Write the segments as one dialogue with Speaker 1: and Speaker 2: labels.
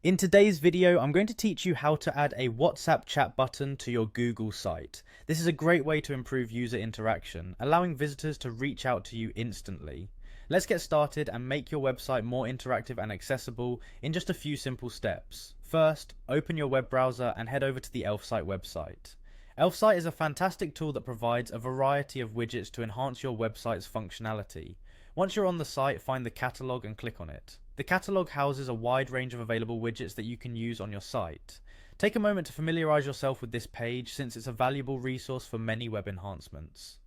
Speaker 1: In today's video, I'm going to teach you how to add a WhatsApp chat button to your Google site. This is a great way to improve user interaction, allowing visitors to reach out to you instantly. Let's get started and make your website more interactive and accessible in just a few simple steps. First, open your web browser and head over to the Elfsight website. Elfsight is a fantastic tool that provides a variety of widgets to enhance your website's functionality. Once you're on the site, find the catalog and click on it. The catalog houses a wide range of available widgets that you can use on your site. Take a moment to familiarize yourself with this page since it's a valuable resource for many web enhancements.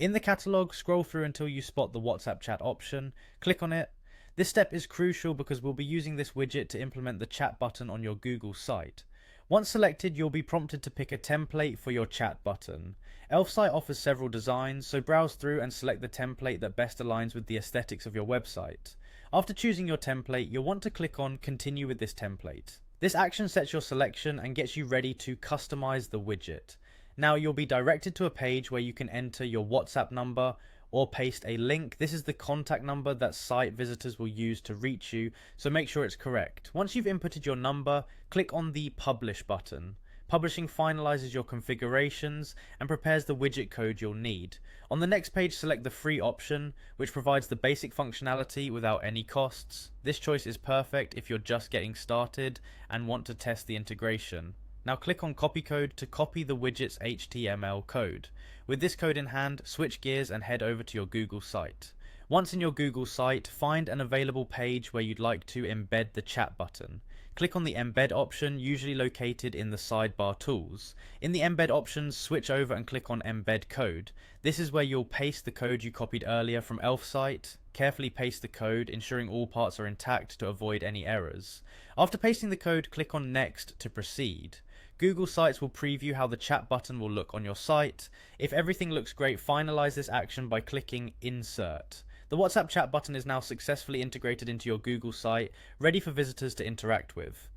Speaker 1: In the catalog, scroll through until you spot the WhatsApp chat option, click on it. This step is crucial because we'll be using this widget to implement the chat button on your Google site. Once selected, you'll be prompted to pick a template for your chat button. Elfsight offers several designs, so browse through and select the template that best aligns with the aesthetics of your website. After choosing your template, you'll want to click on Continue with this template. This action sets your selection and gets you ready to customize the widget. Now you'll be directed to a page where you can enter your WhatsApp number or paste a link. This is the contact number that site visitors will use to reach you, so make sure it's correct. Once you've inputted your number, click on the Publish button. Publishing finalizes your configurations and prepares the widget code you'll need. On the next page, select the free option, which provides the basic functionality without any costs. This choice is perfect if you're just getting started and want to test the integration. Now click on Copy Code to copy the widget's HTML code. With this code in hand, switch gears and head over to your Google site. Once in your Google site, find an available page where you'd like to embed the chat button. Click on the Embed option, usually located in the sidebar tools. In the Embed options, switch over and click on Embed Code. This is where you'll paste the code you copied earlier from Elfsight. Carefully paste the code, ensuring all parts are intact to avoid any errors. After pasting the code, click on Next to proceed. Google Sites will preview how the chat button will look on your site. If everything looks great, finalize this action by clicking Insert. The WhatsApp chat button is now successfully integrated into your Google site, ready for visitors to interact with.